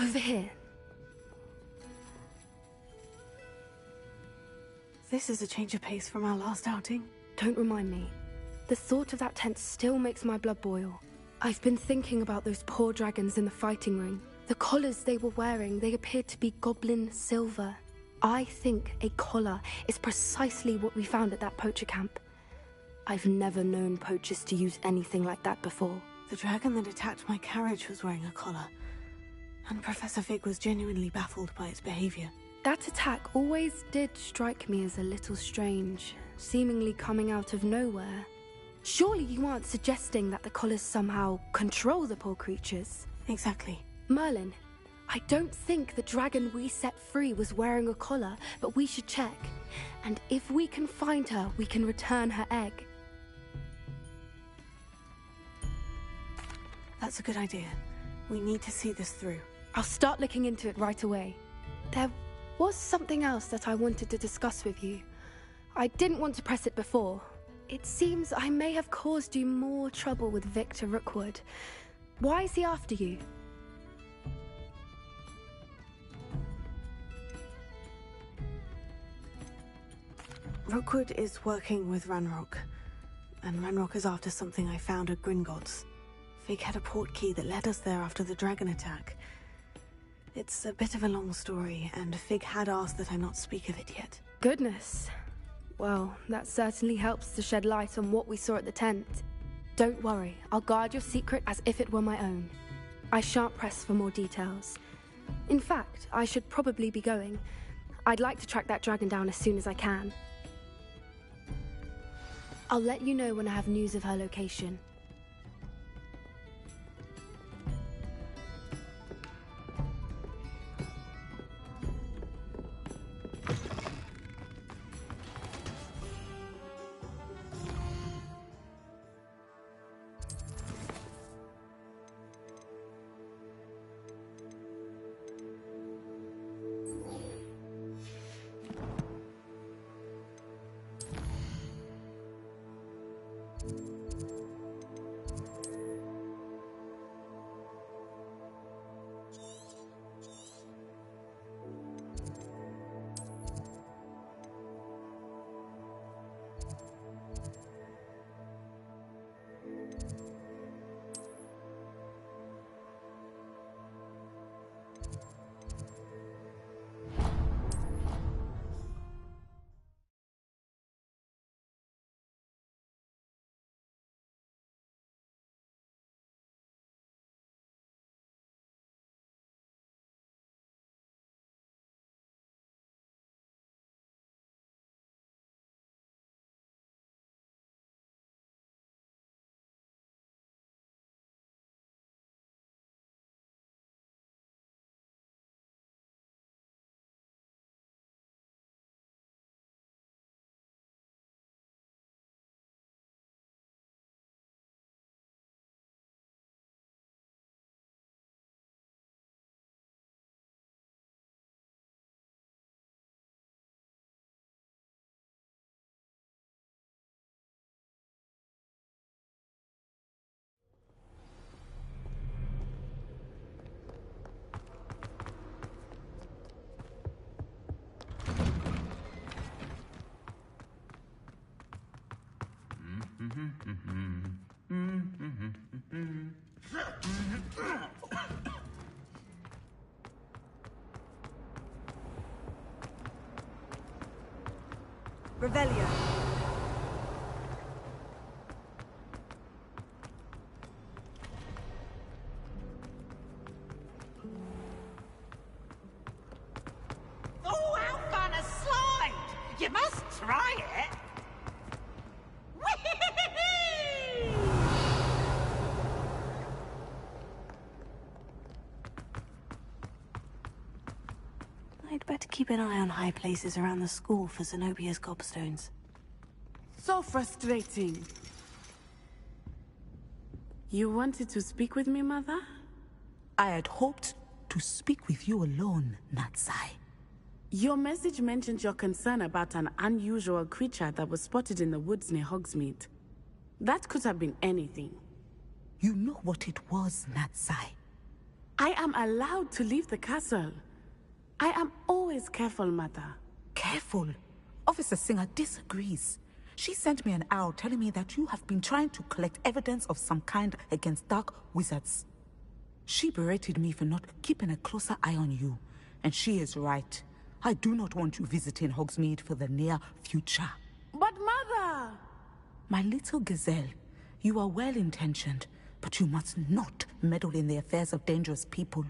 Over here. This is a change of pace from our last outing. Don't remind me. The thought of that tent still makes my blood boil. I've been thinking about those poor dragons in the fighting ring. The collars they were wearing, they appeared to be goblin silver. I think a collar is precisely what we found at that poacher camp. I've never known poachers to use anything like that before. The dragon that attacked my carriage was wearing a collar, and Professor Fig was genuinely baffled by its behavior. That attack always did strike me as a little strange, seemingly coming out of nowhere. Surely you aren't suggesting that the collars somehow control the poor creatures? Exactly. Merlin, I don't think the dragon we set free was wearing a collar, but we should check. And if we can find her, we can return her egg. That's a good idea. We need to see this through. I'll start looking into it right away. There was something else that I wanted to discuss with you. I didn't want to press it before. It seems I may have caused you more trouble with Victor Rookwood. Why is he after you? Rookwood is working with Ranrock, and Ranrock is after something I found at Gringotts. Fig had a portkey that led us there after the dragon attack. It's a bit of a long story, and Fig had asked that I not speak of it yet. Goodness. Well, that certainly helps to shed light on what we saw at the tent. Don't worry, I'll guard your secret as if it were my own. I shan't press for more details. In fact, I should probably be going. I'd like to track that dragon down as soon as I can. I'll let you know when I have news of her location. Revelio. Oh, how fun a slide! You must try it! Whee! I'd better keep an eye on high places around the school for Zenobia's gobstones. So frustrating. You wanted to speak with me, Mother? I had hoped to speak with you alone, Natsai. Your message mentioned your concern about an unusual creature that was spotted in the woods near Hogsmeade. That could have been anything. You know what it was, Natsai. I am allowed to leave the castle. I am always careful, Mother. Careful. Officer Singer disagrees. She sent me an owl telling me that you have been trying to collect evidence of some kind against dark wizards. She berated me for not keeping a closer eye on you. And she is right. I do not want you visiting Hogsmeade for the near future. But Mother! My little gazelle, you are well-intentioned, but you must not meddle in the affairs of dangerous people.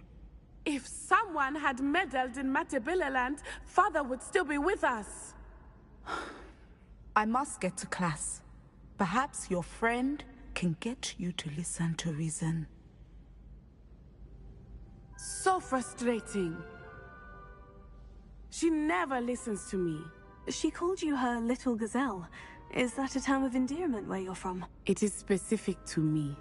If someone had meddled in Matabeleland, Father would still be with us. I must get to class. Perhaps your friend can get you to listen to reason. So frustrating. She never listens to me. She called you her little gazelle. Is that a term of endearment where you're from? It is specific to me.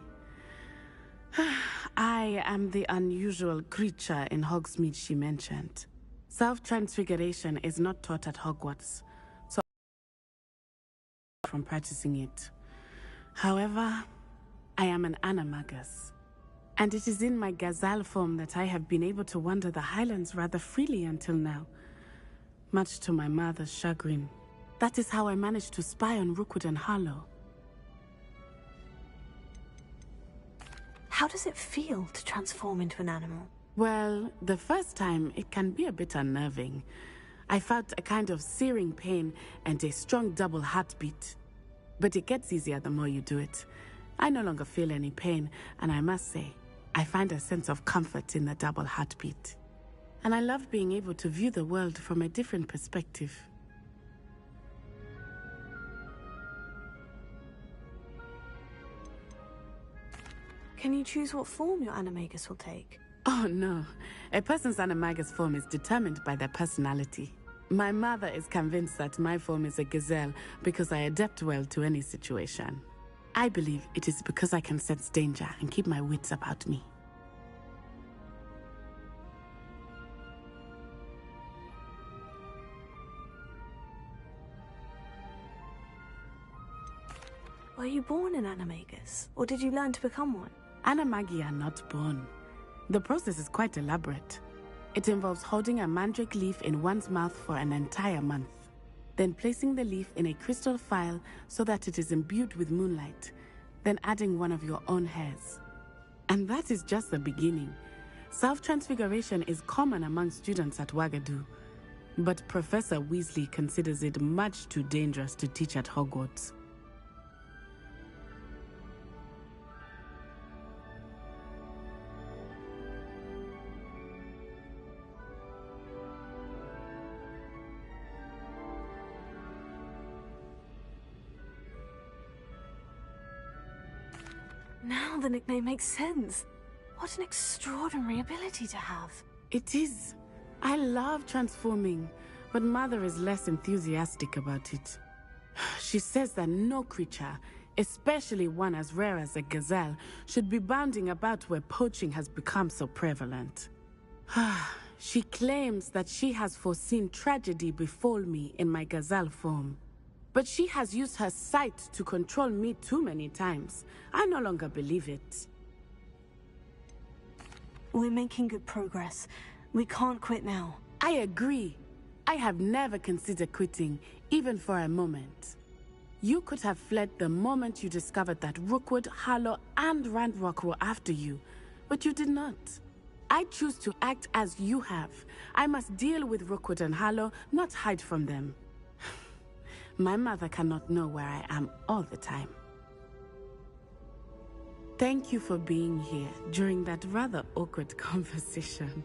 I am the unusual creature in Hogsmeade she mentioned. Self-transfiguration is not taught at Hogwarts, so from practicing it. However, I am an animagus, and it is in my gazelle form that I have been able to wander the Highlands rather freely until now, much to my mother's chagrin. That is how I managed to spy on Rookwood and Harlow. How does it feel to transform into an animal? Well, the first time, it can be a bit unnerving. I felt a kind of searing pain and a strong double heartbeat. But it gets easier the more you do it. I no longer feel any pain, and I must say, I find a sense of comfort in the double heartbeat. And I love being able to view the world from a different perspective. Can you choose what form your animagus will take? Oh no, a person's animagus form is determined by their personality. My mother is convinced that my form is a gazelle because I adapt well to any situation. I believe it is because I can sense danger and keep my wits about me. Were you born an animagus, or did you learn to become one? Animagi are not born. The process is quite elaborate. It involves holding a mandrake leaf in one's mouth for an entire month, then placing the leaf in a crystal phial so that it is imbued with moonlight, then adding one of your own hairs. And that is just the beginning. Self-transfiguration is common among students at Wagadu, but Professor Weasley considers it much too dangerous to teach at Hogwarts. Now the nickname makes sense. What an extraordinary ability to have. It is. I love transforming, but Mother is less enthusiastic about it. She says that no creature, especially one as rare as a gazelle, should be bounding about where poaching has become so prevalent. She claims that she has foreseen tragedy befall me in my gazelle form. But she has used her sight to control me too many times. I no longer believe it. We're making good progress. We can't quit now. I agree. I have never considered quitting, even for a moment. You could have fled the moment you discovered that Rookwood, Harlow, and Ranrock were after you, but you did not. I choose to act as you have. I must deal with Rookwood and Harlow, not hide from them. My mother cannot know where I am all the time. Thank you for being here during that rather awkward conversation.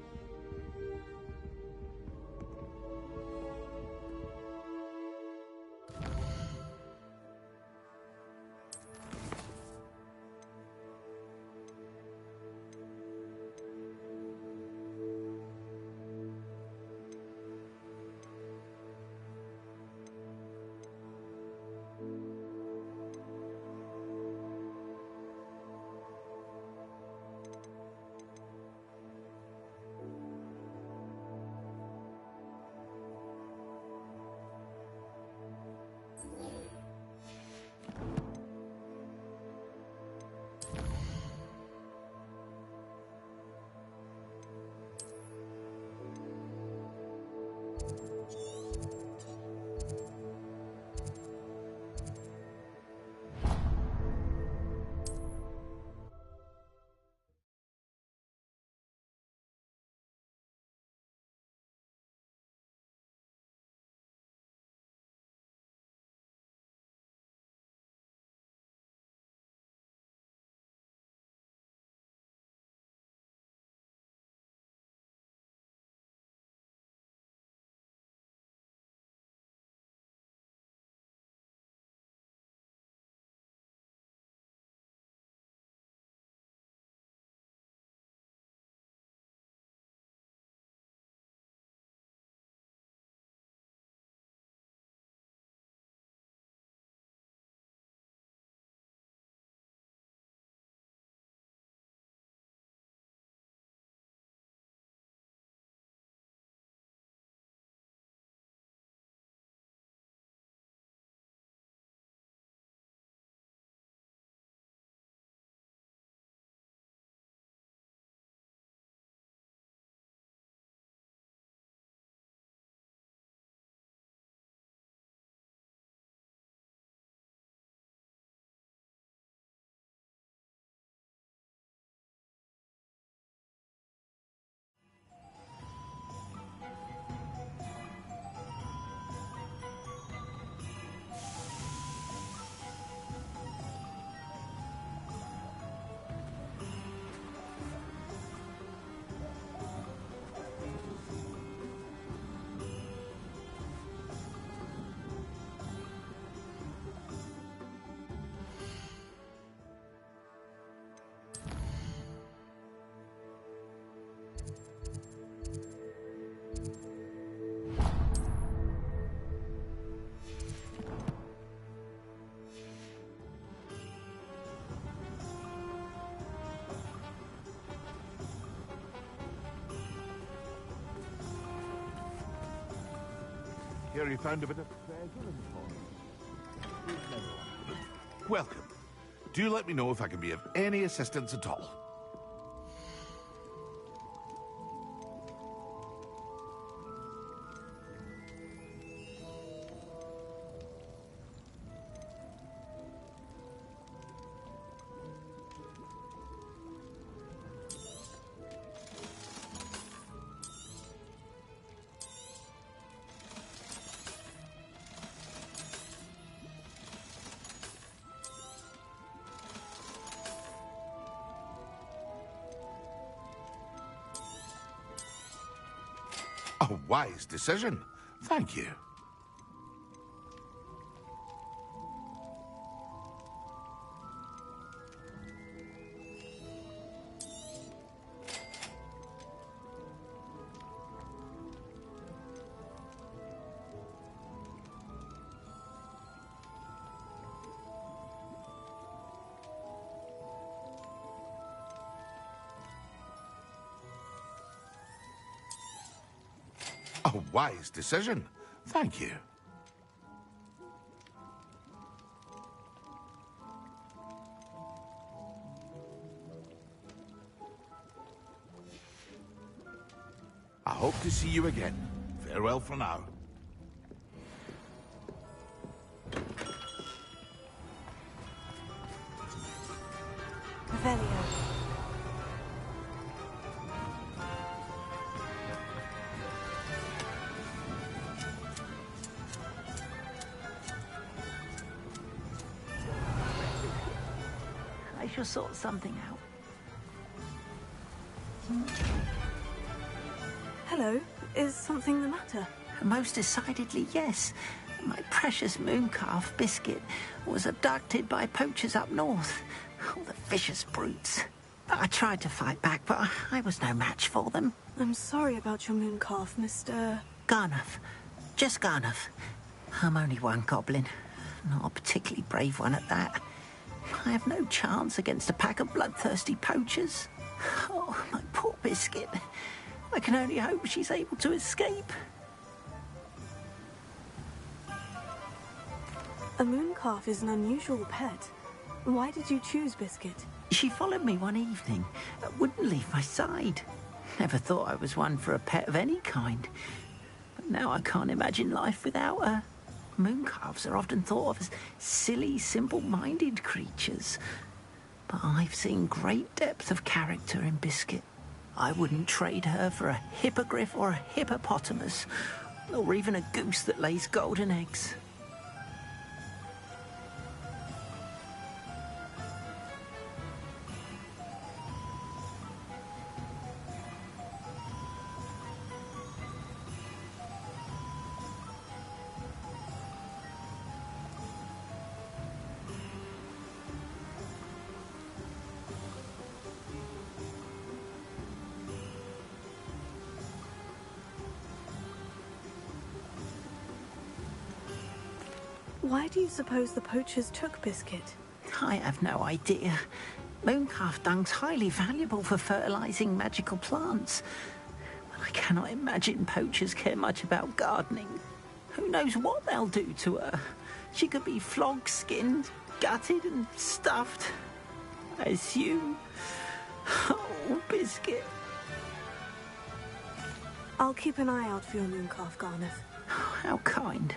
Here he found a bit of treasure in the forest. Welcome. Do let me know if I can be of any assistance at all. A wise decision. Thank you. A wise decision. Thank you. I hope to see you again. Farewell for now. Revelio. I shall sort something out. Hello, is something the matter? Most decidedly, yes. My precious mooncalf, Biscuit, was abducted by poachers up north. All the vicious brutes. I tried to fight back, but I was no match for them. I'm sorry about your mooncalf, Mr. Garnuff. Just Garnuff. I'm only one goblin. Not a particularly brave one at that. I have no chance against a pack of bloodthirsty poachers. Oh, my poor Biscuit. I can only hope she's able to escape. A mooncalf is an unusual pet. Why did you choose Biscuit? She followed me one evening, wouldn't leave my side. Never thought I was one for a pet of any kind. But now I can't imagine life without her. Mooncalves are often thought of as silly, simple-minded creatures. But I've seen great depth of character in Biscuit. I wouldn't trade her for a hippogriff or a hippopotamus, or even a goose that lays golden eggs. Why do you suppose the poachers took Biscuit? I have no idea. Mooncalf dung's highly valuable for fertilizing magical plants. But I cannot imagine poachers care much about gardening. Who knows what they'll do to her? She could be flogged, skinned, gutted and stuffed. I assume. Oh, Biscuit. I'll keep an eye out for your mooncalf, Garnuff. How kind.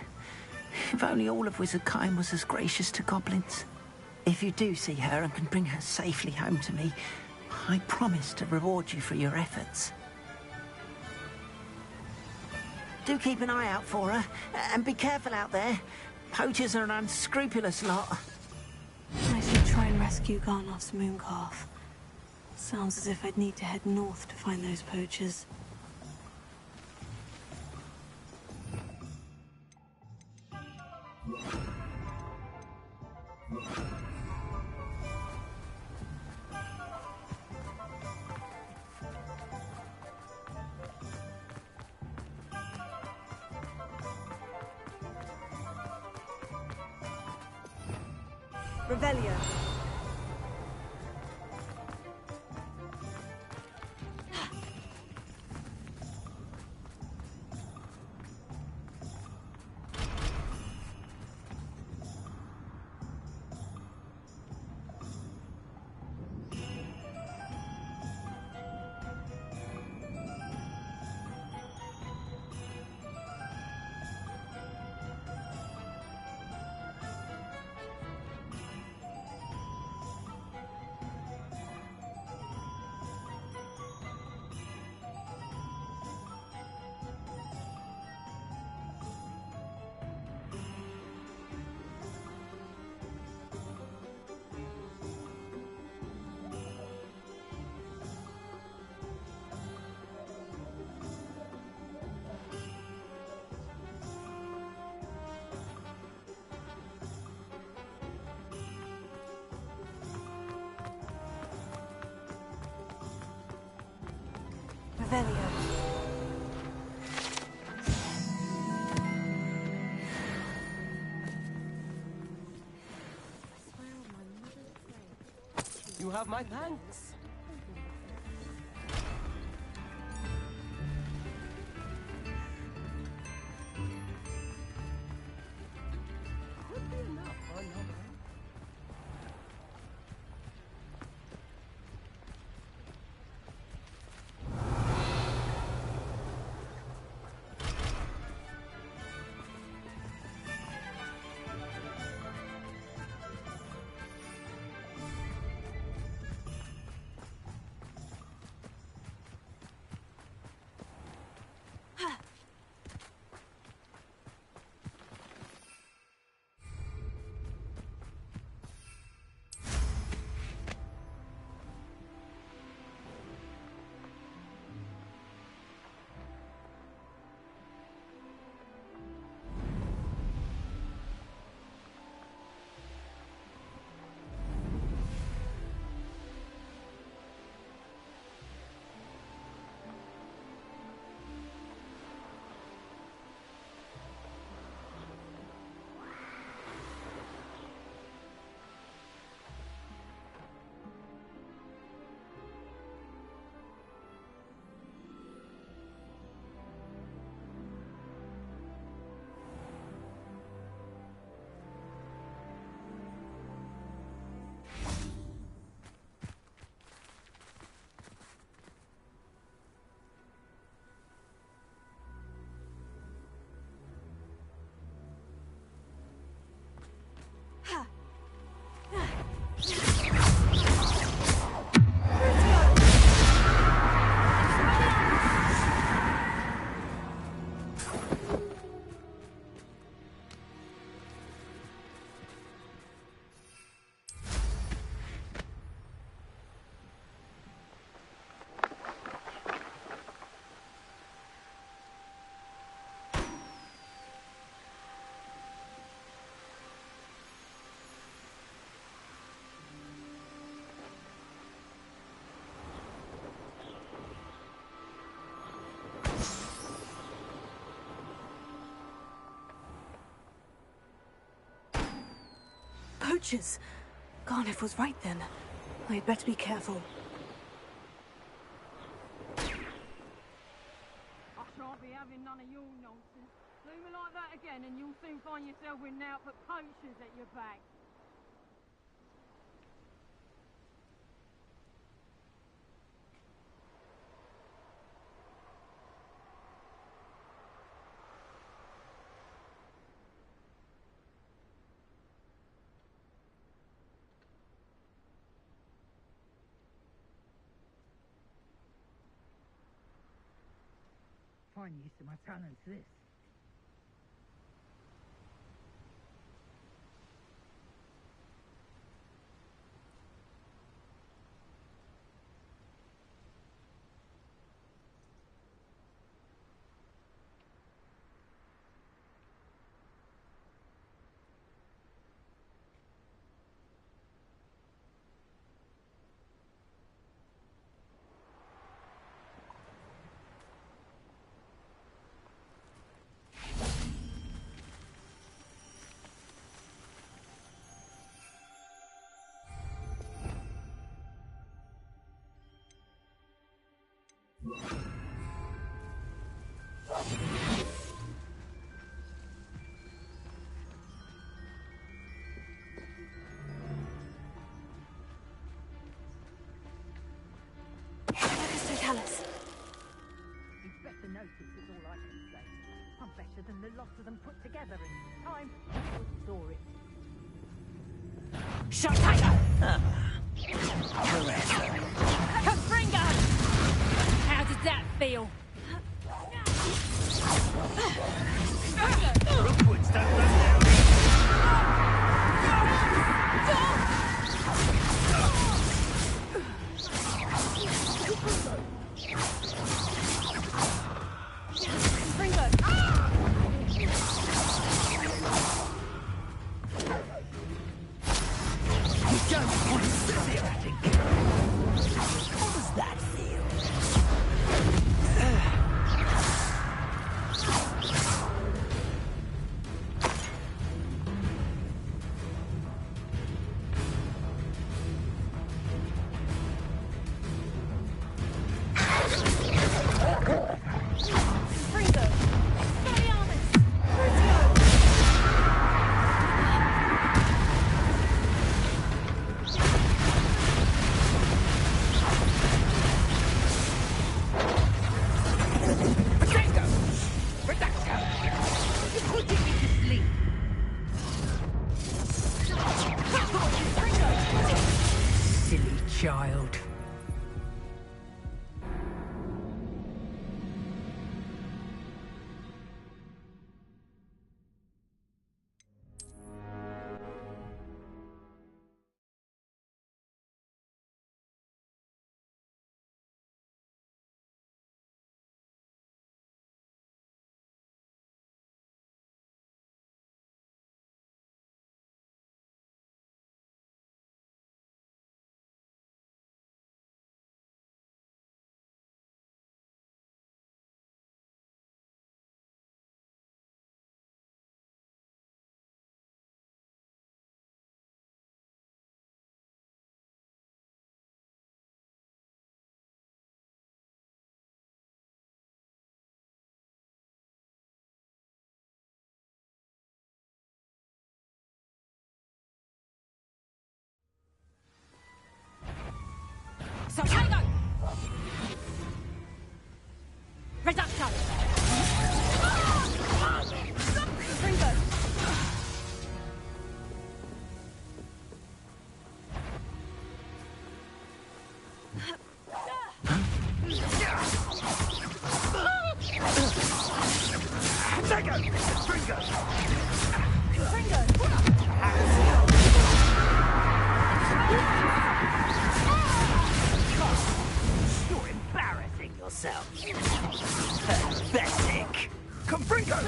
If only all of Wizardkind was as gracious to goblins. If you do see her and can bring her safely home to me, I promise to reward you for your efforts. Do keep an eye out for her, and be careful out there. Poachers are an unscrupulous lot. I should try and rescue Garnuff's mooncalf. Sounds as if I'd need to head north to find those poachers. Revelio. Revelio. You have my thanks. Could be enough for another. Poachers! Garniff was right then. I'd better be careful. I shan't be having none of your nonsense. Do me like that again and you'll soon find yourself with now for poachers at your back. Fine use of my talents, this. Expect the notice is all I can say. I'm better than the lot of them put together in time. Saw it. Shut tighter! Forever. Confringo! How did that feel? Rookwood's done that now. How does that feel? child. So tango! Reducto! Ringo! Tango! Ringo! You're embarrassing yourself. Pathetic. Confringo!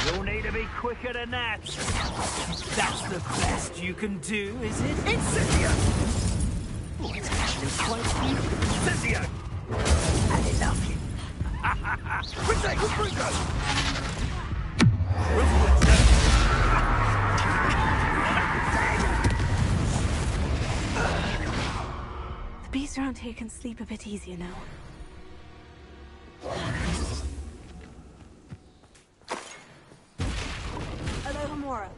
You'll need to be quicker than that. That's the best you can do, is it? Incendio! Oh, it's actually quite beautiful. Incendio! Had enough, you. Retake Confringo! The beasts around here can sleep a bit easier now. Alohomora.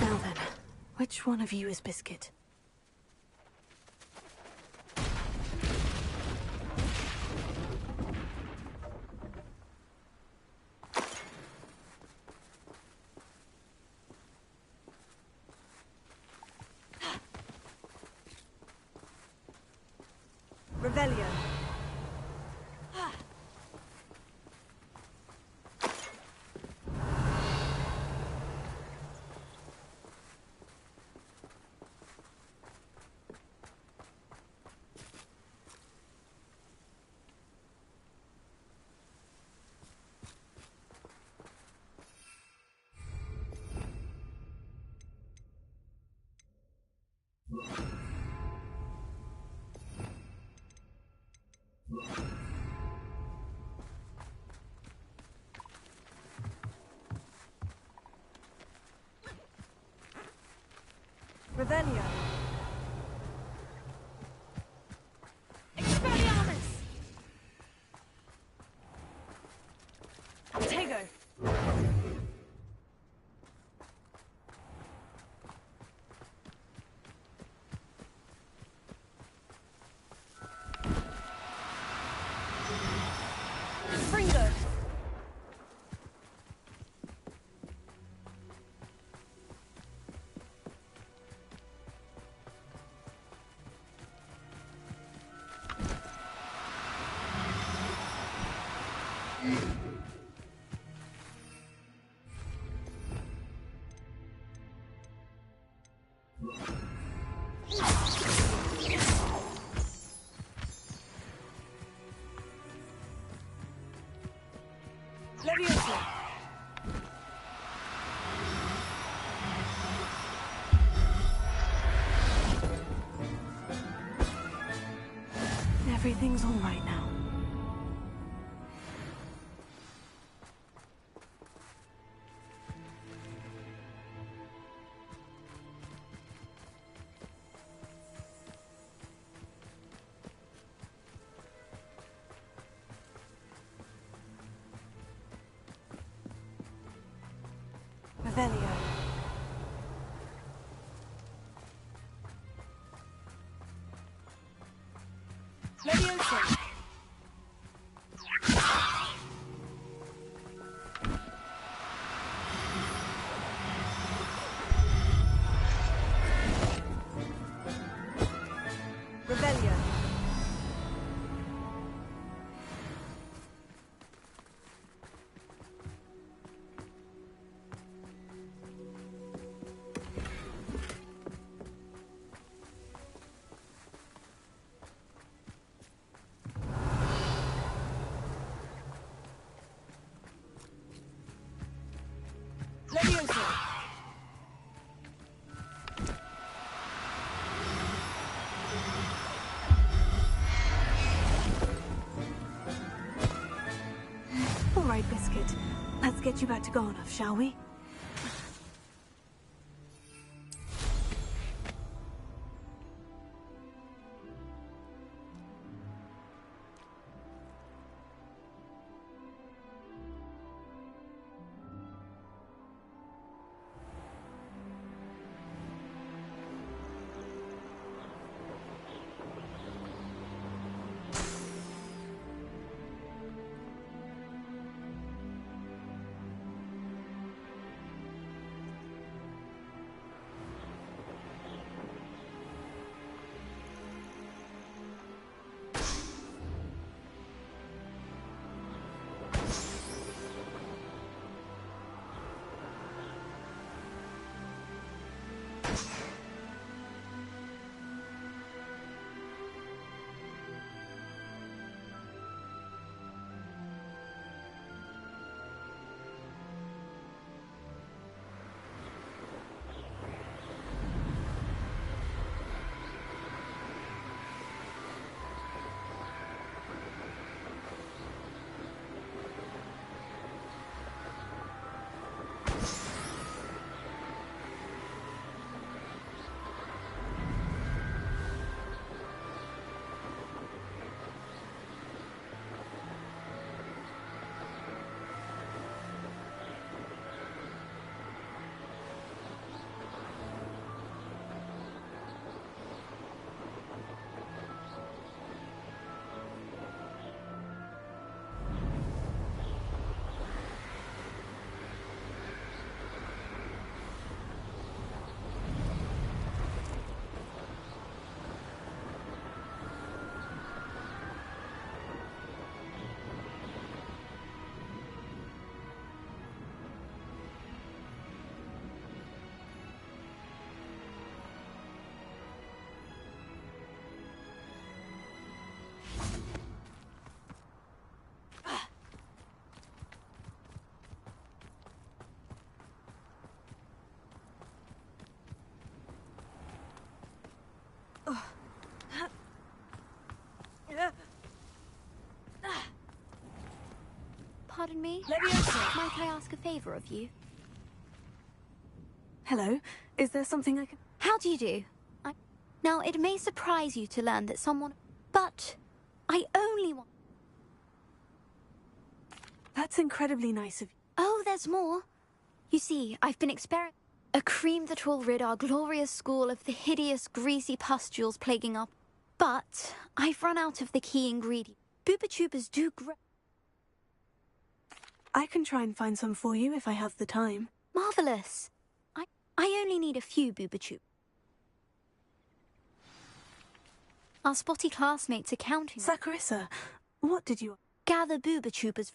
Now then, which one of you is Biscuit? Revelio. Revelio. Expelliarmus! Tego. Fringo. Leviosa. Everything's all right now. Leviosa! Rebellion. Leviosa! All right, Biscuit. Let's get you back to Garnoff, shall we? Pardon me? Leviosa! Might I ask a favor of you? Hello? Is there something I can... How do you do? Now, it may surprise you to learn that someone... But I only want... That's incredibly nice of you. Oh, there's more. You see, I've been a cream that will rid our glorious school of the hideous, greasy pustules plaguing up. But I've run out of the key ingredient. Booba tubers do grow... I can try and find some for you if I have the time. Marvelous. I only need a few booba tubers. Our spotty classmates are counting. Saccharissa, what did you... Gather booba tubers.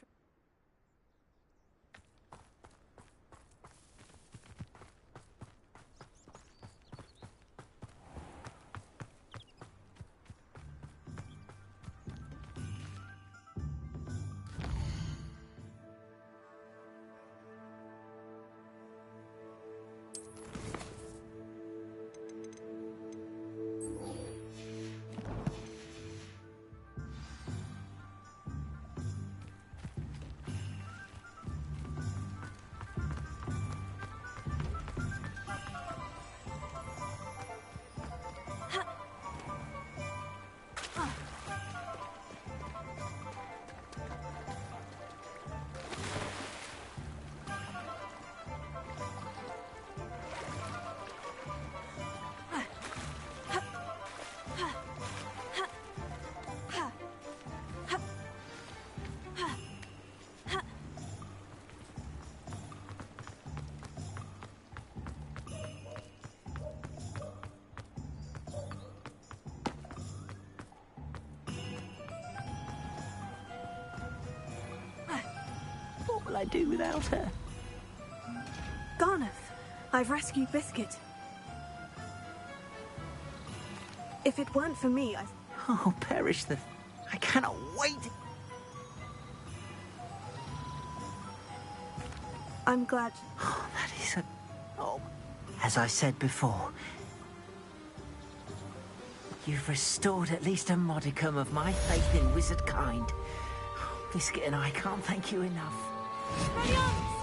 I do without her? Garneth, I've rescued Biscuit. If it weren't for me, Oh, perish the... I cannot wait. I'm glad. Oh, that is a... Oh, as I said before, you've restored at least a modicum of my faith in wizard kind. Biscuit and I can't thank you enough. Hurry up!